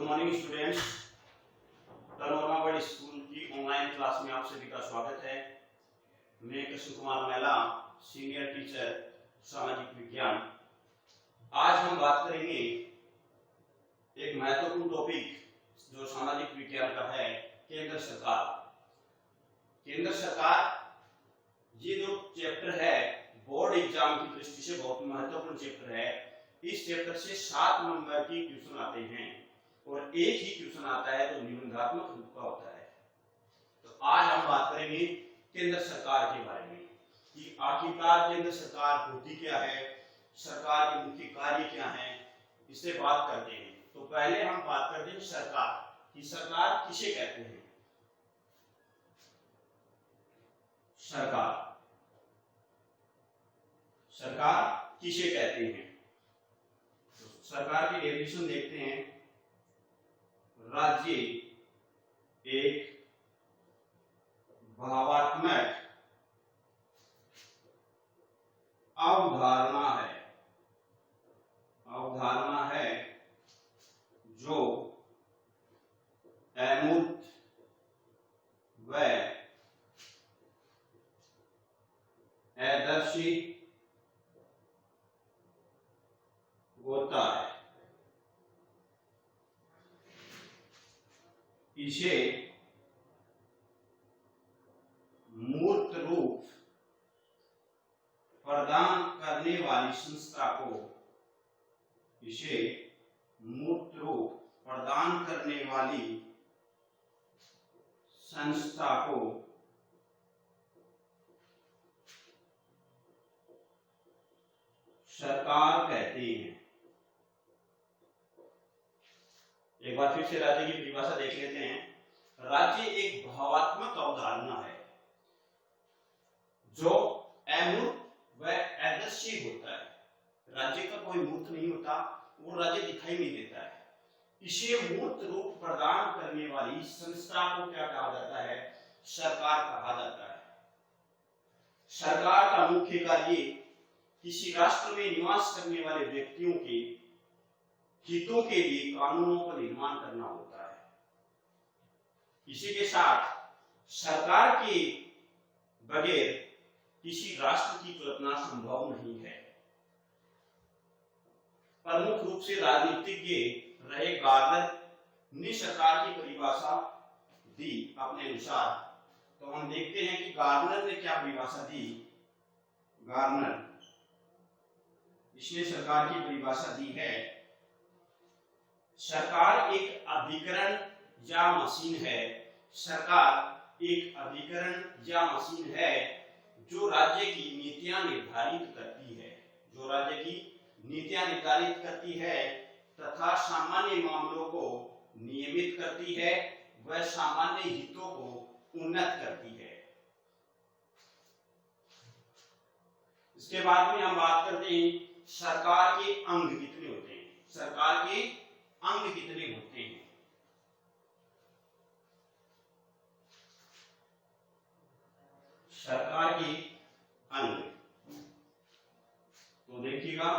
Morning students, तनोरमा बड़ी school की online class में आप सभी का स्वागत है। मैं कृष्ण कुमार महिला, सीनियर टीचर सामाजिक विज्ञान। आज हम बात करेंगे एक महत्वपूर्ण टॉपिक जो सामाजिक विज्ञान का है, केंद्र सरकार। केंद्र सरकार ये जो चैप्टर है बोर्ड एग्जाम की दृष्टि से बहुत महत्वपूर्ण चैप्टर है। इस चैप्टर से 7 नंबर की क्वेश्चन आते हैं और एक ही क्वेश्चन आता है जो निबंधात्मक रूप का होता है। तो आज हम बात करेंगे केंद्र सरकार के बारे में कि आखिरकार केंद्र सरकार होती क्या है, सरकार के मुख्य कार्य क्या हैं, इससे बात करते हैं। तो पहले हम बात करते हैं सरकार कि सरकार किसे कहते हैं। सरकार किसे कहते हैं? तो सरकार की डेफिनेशन देखते हैं। राज्य एक भावात्मक अवधारणा है जो अमूर्त व अदर्शी होता है। इसे मूर्त रूप प्रदान करने वाली संस्था को सरकार कहते हैं। एक बार फिर से राज्य की परिभाषा देख लेते हैं। राज्य एक भावात्मक अवधारणा है जो अमूर्त व अदृश्य होता है। राज्य का कोई मूर्त नहीं होता, वो राज्य दिखाई नहीं देता है। इसे मूर्त रूप प्रदान करने वाली संस्था को क्या कहा जाता है? सरकार कहा जाता है। सरकार का मुख्य कार्य किसी राष्ट्र में निवास करने वाले व्यक्तियों के हितों के लिए कानूनों का निर्माण करना होता है। इसी के साथ सरकार के बगैर किसी राष्ट्र की कल्पना संभव नहीं है। प्रमुख रूप से राजनीतिज्ञ रहे गार्नर ने सरकार की परिभाषा दी अपने अनुसार। तो हम देखते हैं कि गार्नर ने क्या परिभाषा दी। गार्नर इसने सरकार की परिभाषा दी है। सरकार एक अभिकरण या मशीन है। सरकार एक अभिकरण या मशीन है जो राज्य की नीतियां निर्धारित करती है तथा सामान्य मामलों को नियमित करती है व सामान्य हितों को उन्नत करती है। इसके बाद में हम बात करते हैं सरकार के अंग कितने होते हैं। सरकार के अंग कितने होते हैं? सरकार के अंग तो देखिएगा,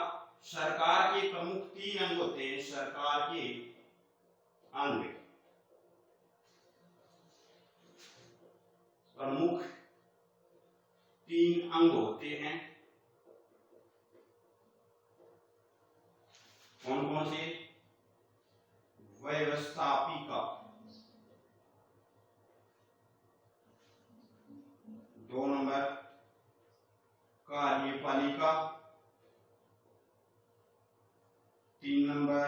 सरकार के प्रमुख 3 अंग होते हैं। सरकार के अंग प्रमुख 3 अंग होते हैं। कौन कौन से? व्यवस्थापिका 2 नंबर, कार्यपालिका 3 नंबर,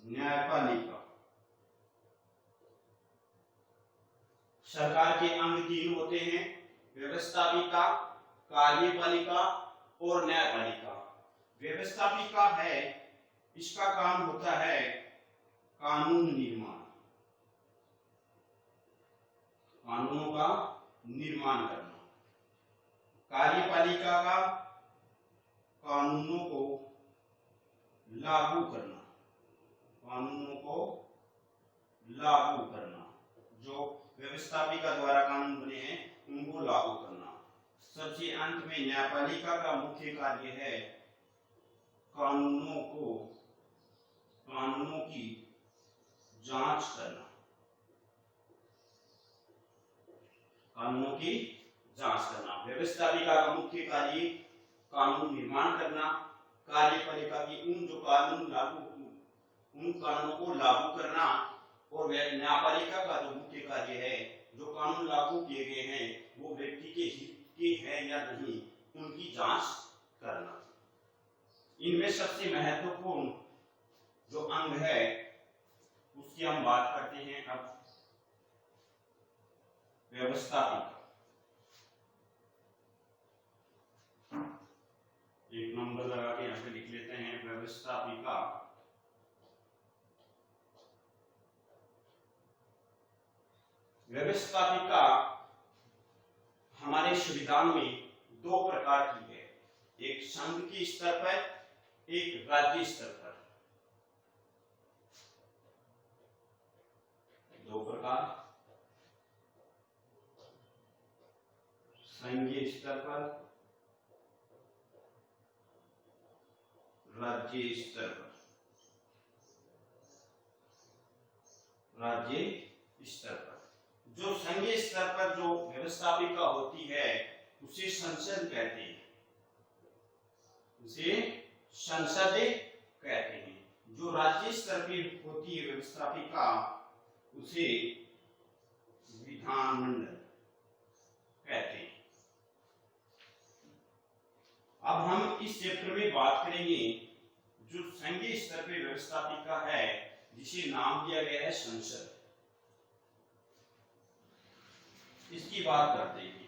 न्यायपालिका। सरकार के अंग 3 होते हैं, व्यवस्थापिका, कार्यपालिका और न्यायपालिका। व्यवस्थापिका है, इसका काम होता है कानून निर्माण, कानूनों का निर्माण करना। कार्यपालिका का कानूनों को लागू करना, जो व्यवस्थापिका द्वारा कानून बने हैं उनको लागू करना। सबसे अंत में न्यायपालिका का मुख्य कार्य है कानूनों की जांच करना, कानूनों की जांच करना। व्यवस्थापिका का मुख्य कार्य कानून निर्माण करना, कार्यपालिका की उन कानूनों को लागू करना, और न्यायपालिका का जो मुख्य कार्य है, जो कानून लागू किए गए हैं वो व्यक्ति के हित के हैं या नहीं, उनकी जांच करना। इनमें सबसे महत्वपूर्ण जो अंग है उसकी हम बात करते हैं अब व्यवस्थापिका। एक नंबर लगा के यहां पे लिख लेते हैं व्यवस्थापिका। व्यवस्थापिका हमारे संविधान में दो प्रकार की है, एक संघ के स्तर पर, एक राज्य स्तर पर। दो प्रकार, संघीय स्तर पर, राज्य स्तर पर। राज्य स्तर पर जो संघीय स्तर पर जो व्यवस्थापिका होती है उसे संसद कहते हैं, उसे संसद कहते हैं। जो राज्य स्तर पर होती है व्यवस्थापिका उसे विधानमंडल कहते हैं। अब हम इस चैप्टर में बात करेंगे जो संघीय स्तर पर व्यवस्थापिका है जिसे नाम दिया गया है संसद, इसकी बात करते हैं।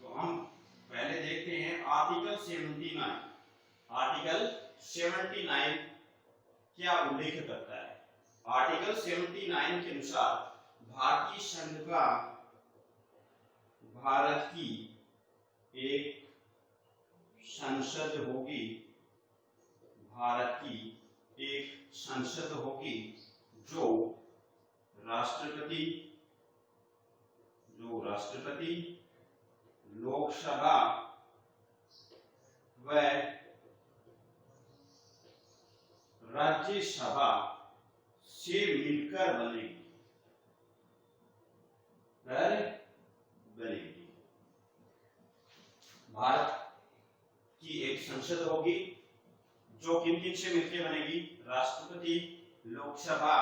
तो हम पहले देखते हैं आर्टिकल 79। आर्टिकल 79 क्या उल्लेख करता है? आर्टिकल 79 के अनुसार भारतीय संघ का भारत की एक संसद होगी, भारत की एक संसद होगी जो राष्ट्रपति, लोकसभा व राज्यसभा से मिलकर बनेगी। भारत की एक संसद होगी जो किन किन से मिलकर बनेगी? राष्ट्रपति, लोकसभा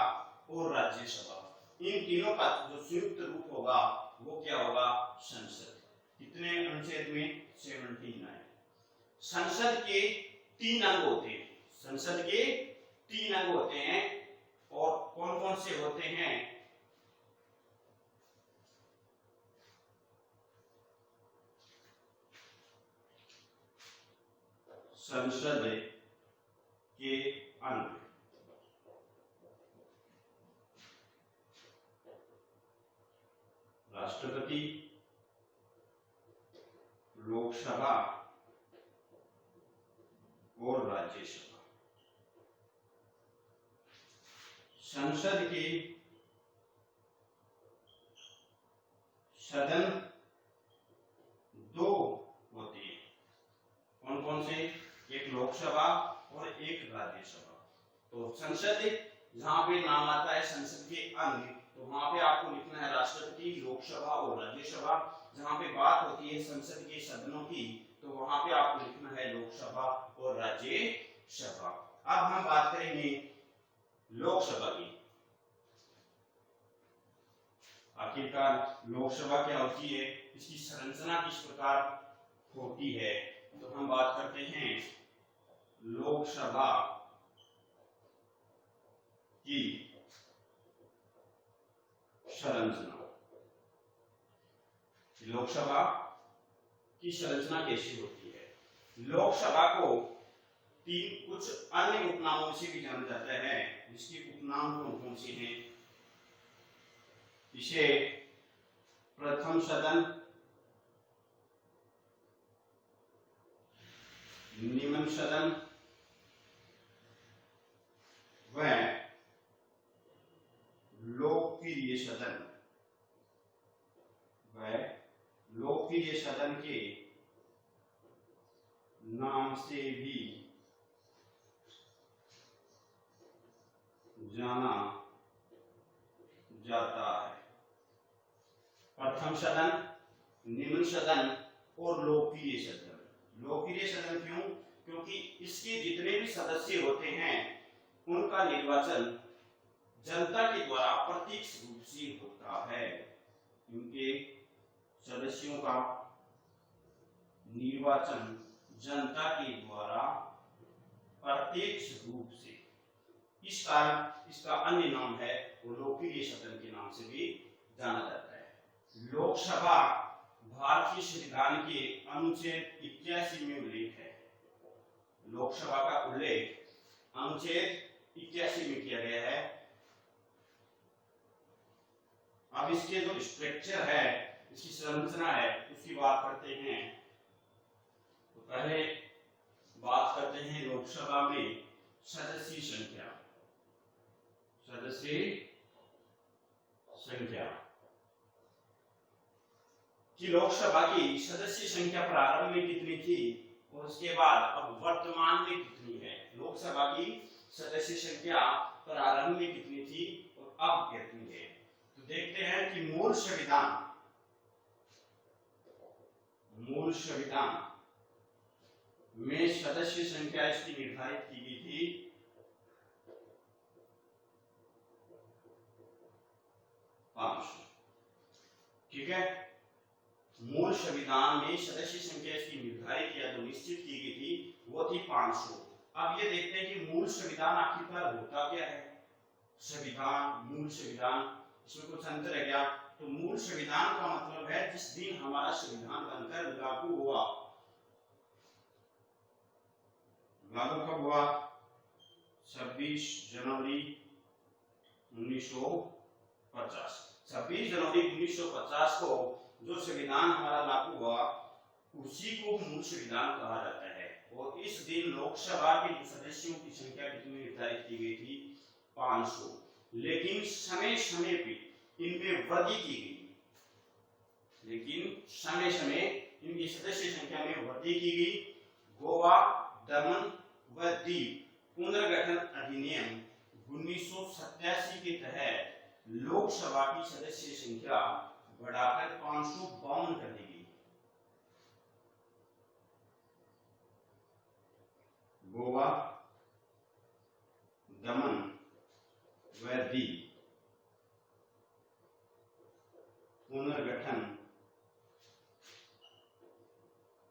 और राज्यसभा। इन तीनों का जो संयुक्त रूप होगा वो क्या होगा? संसद। कितने अनुच्छेद में? 79। संसद के 3 अंग होते हैं, संसद के 3 अंग होते हैं, और कौन कौन से होते हैं? संसद के अंग राष्ट्रपति, लोकसभा और राज्यसभा। संसद के सदन 2 होते हैं, कौन कौन से? एक लोकसभा और एक राज्यसभा। तो संसद जहां पे नाम आता है संसद के अंग, तो वहां पे आपको लिखना है राष्ट्रपति, लोकसभा और राज्यसभा। जहां पे बात होती है संसद के सदनों की, तो वहां पे आपको लिखना है लोकसभा और राज्यसभा। अब हम बात करेंगे लोकसभा की। आखिरकार लोकसभा क्या होती है, इसकी संरचना किस प्रकार होती है? तो हम बात करते हैं लोकसभा की संरचना। लोकसभा की संरचना कैसी होती है? लोकसभा को 3 कुछ अन्य उपनामों से भी जाना जाता है, जिसके उपनाम कौन कौन से हैं? इसे प्रथम सदन, निम्न सदन व लोकप्रिय सदन, लोकप्रिय सदन के नाम से भी जाना जाता है। प्रथम सदन, निम्न सदन और लोकप्रिय सदन। लोकप्रिय सदन क्यों? क्योंकि इसके जितने भी सदस्य होते हैं उनका निर्वाचन जनता के द्वारा प्रत्यक्ष रूप से होता है। इनके सदस्यों का निर्वाचन जनता के द्वारा प्रत्यक्ष रूप से, इस कारण इसका अन्य नाम है वो लोकप्रिय सदन के नाम से भी जाना जाता है। लोकसभा भारतीय संविधान के अनुच्छेद 81 में उल्लेख है। लोकसभा का उल्लेख अनुच्छेद 81 में किया गया है। अब इसके जो स्ट्रक्चर है, इसकी संरचना है, उसकी बात करते हैं। तो पहले बात करते हैं लोकसभा में सदस्य संख्या। सदस्य संख्या कि लोकसभा की सदस्य संख्या प्रारंभ में कितनी थी और उसके बाद अब वर्तमान में कितनी है। लोकसभा की सदस्य संख्या प्रारंभ में कितनी थी और अब कितनी है। तो देखते हैं कि मूल संविधान में सदस्य संख्या इसकी निर्धारित की गई थी 500। ठीक है, मूल संविधान में सदस्य संख्या इसकी निर्धारित या जो निश्चित की गई थी वो थी 500। अब ये देखते हैं कि मूल संविधान आखिरकार होता क्या है। संविधान, मूल संविधान, इसमें कुछ अंतर है क्या? तो मूल संविधान का मतलब है जिस दिन हमारा संविधान बनकर लागू हुआ। लागू कब हुआ? 26 जनवरी 1950। 26 जनवरी 1950 को जो संविधान हमारा लागू हुआ उसी को मूल संविधान कहा जाता है। और इस दिन लोकसभा के सदस्यों की संख्या कितनी निर्धारित की गई थी? 500। लेकिन समय समय पे इनमें वृद्धि की गई। इनकी सदस्य संख्या में वृद्धि की गई। गोवा, दमन व दीव पुनर्गठन अधिनियम 1987 के तहत लोकसभा की सदस्य संख्या बढ़ाकर 552 कर दी गई। गोवा, दमन व दीव पुनर्गठन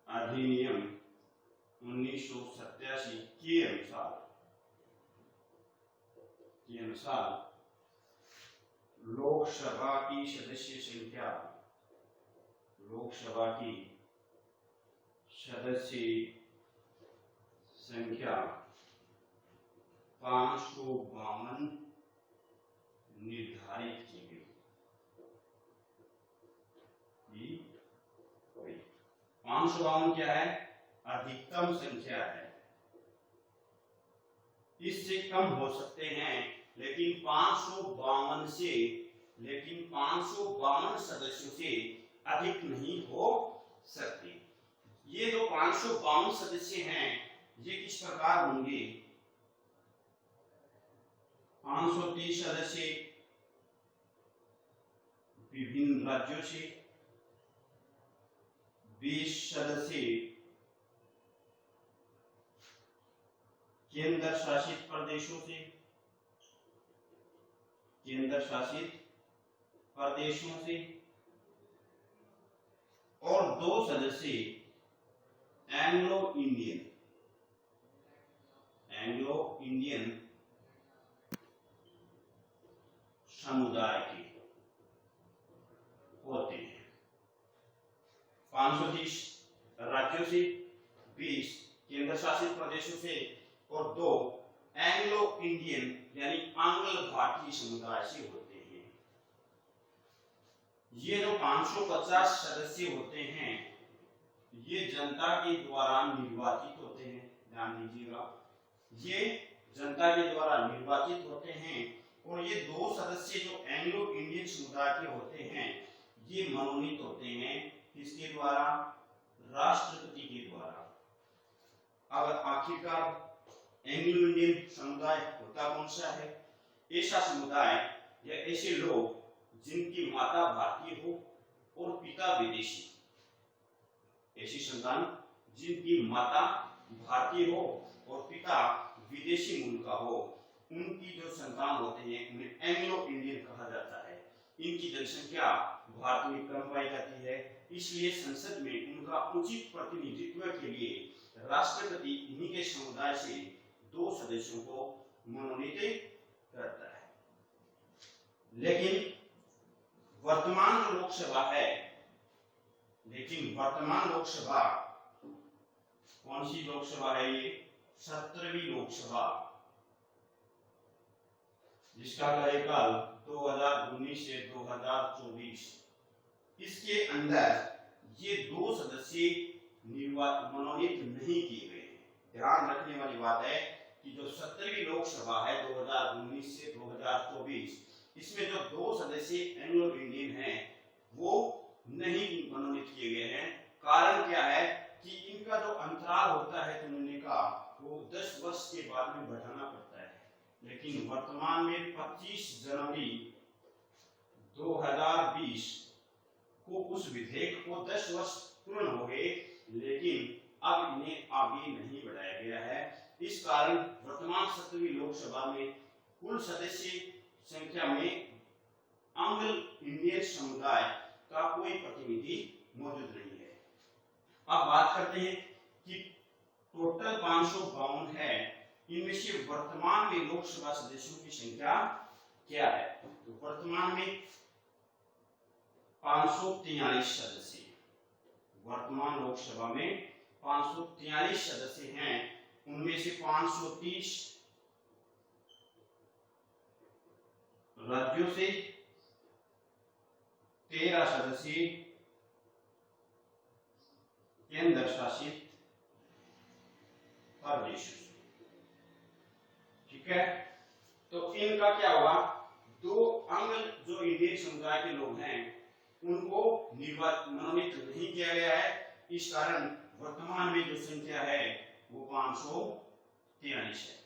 अधिनियम 1987 के अनुसार लोकसभा की सदस्य संख्या 552 निर्धारित की गई। 552 क्या है? अधिकतम संख्या है। इससे कम हो सकते हैं लेकिन 552 सदस्यों से अधिक नहीं हो सकते। ये जो 552 सदस्य हैं ये किस प्रकार होंगे? 530 सदस्य विभिन्न राज्यों से, 20 सदस्य केंद्र शासित प्रदेशों से और 2 सदस्य एंग्लो इंडियन समुदाय के होते हैं। 530 राज्यों से, 20 केंद्र शासित प्रदेशों से और 2 एंग्लो इंडियन यानी आंग्ल भारतीय समुदाय से होते हैं। ये जो 550 सदस्य होते हैं ये जनता के द्वारा निर्वाचित होते हैं। ध्यान दीजिएगा, ये जनता के द्वारा निर्वाचित होते हैं। और ये 2 सदस्य जो एंग्लो इंडियन समुदाय के होते हैं ये मनोनीत होते हैं किसके द्वारा? राष्ट्रपति के द्वारा। अब आखिरकार एंग्लो इंडियन समुदाय होता कौन सा है? ऐसा समुदाय या ऐसे लोग जिनकी माता भारतीय हो और पिता विदेशी। ऐसी संतान जिनकी माता भारतीय हो और पिता विदेशी मूल का हो, उनकी जो संतान होते हैं उन्हें एंग्लो इंडियन कहा जाता है। इनकी जनसंख्या भारत में कम पाई जाती है, इसलिए संसद में उनका उचित प्रतिनिधित्व के लिए राष्ट्रपति इन्हीं के समुदाय से 2 सदस्यों को मनोनीत करता है। लेकिन वर्तमान लोकसभा कौन सी लोकसभा है? ये 17वीं लोकसभा, जिसका कार्यकाल 2019 से 2024। इसके अंदर ये 2 सदस्य मनोनीत नहीं किए गए। ध्यान रखने वाली बात है कि जो 17वीं लोकसभा है 2019 से 2024, इसमें जो 2 सदस्य एंग्लो इंडियन हैं वो नहीं मनोनीत किए गए हैं। कारण क्या है कि इनका जो अंतराल होता है चुनने का वो 10 वर्ष के बाद में बढ़ाना पड़ता है। लेकिन वर्तमान में 25 जनवरी 2020 को उस विधेयक को 10 वर्ष पूर्ण हो गए, लेकिन अब इन्हें आगे नहीं बढ़ाया गया है। इस कारण वर्तमान 17वीं लोकसभा में कुल सदस्य संख्या में एंग्लो इंडियन समुदाय का कोई प्रतिनिधि मौजूद नहीं है। अब बात करते हैं कि टोटल 552 है, इनमें से वर्तमान में लोकसभा सदस्यों की संख्या क्या है? तो वर्तमान में 543 सदस्य, वर्तमान लोकसभा में 543 सदस्य हैं। उनमें से 530 राज्यों से, 13 सदस्य केंद्र शासित प्रदेशों से। ठीक है, तो इनका क्या हुआ? 2 एंग्लो जो इंडियन समुदाय के लोग हैं उनको मनोनीत नहीं किया गया है। इस कारण वर्तमान में जो संख्या है वो 543 है।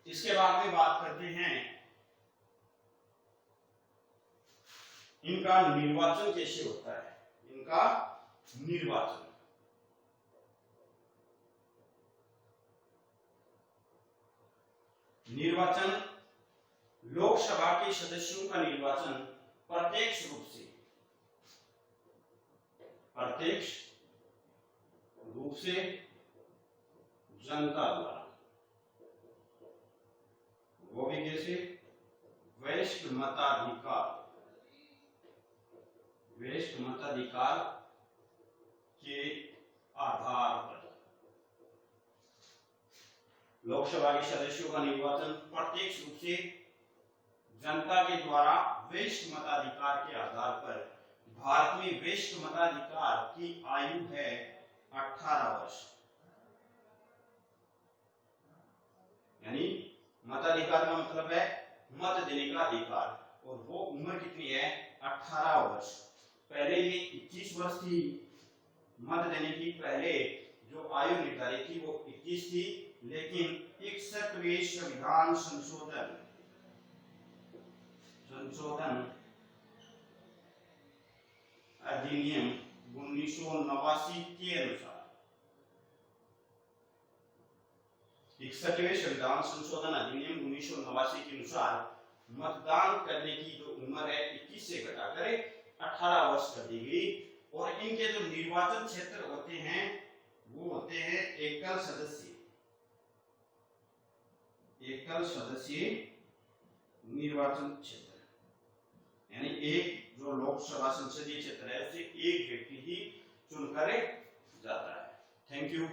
इसके बाद में बात करते हैं इनका निर्वाचन कैसे होता है। इनका निर्वाचन लोकसभा के सदस्यों का निर्वाचन प्रत्यक्ष रूप से जनता द्वारा, वो भी कैसे? वरिष्ठ मताधिकार के आधार पर लोकसभा के सदस्यों का निर्वाचन प्रत्यक्ष रूप से जनता के द्वारा वरिष्ठ मताधिकार के आधार पर। भारत में वरिष्ठ मताधिकार की आयु है 18 वर्ष, यानी मताधिकार का मतलब है मत देने का अधिकार, और वो उम्र कितनी है? 18 वर्ष। पहले ये 21 वर्ष थी, मत देने की पहले जो आयु निर्धारित थी वो 21 थी, लेकिन 61वें संविधान संशोधन अधिनियम 1989 के अनुसार 61वें संविधान संशोधन अधिनियम 1989 के अनुसार मतदान करने की जो उम्र है 21 से घटाकर 18 वर्ष कर दी गई। और इनके जो निर्वाचन क्षेत्र होते हैं वो होते हैं एकल सदस्य निर्वाचन क्षेत्र, यानी एक जो लोकसभा संसदीय क्षेत्र है उसे एक व्यक्ति ही चुनकर जाता है। Thank you.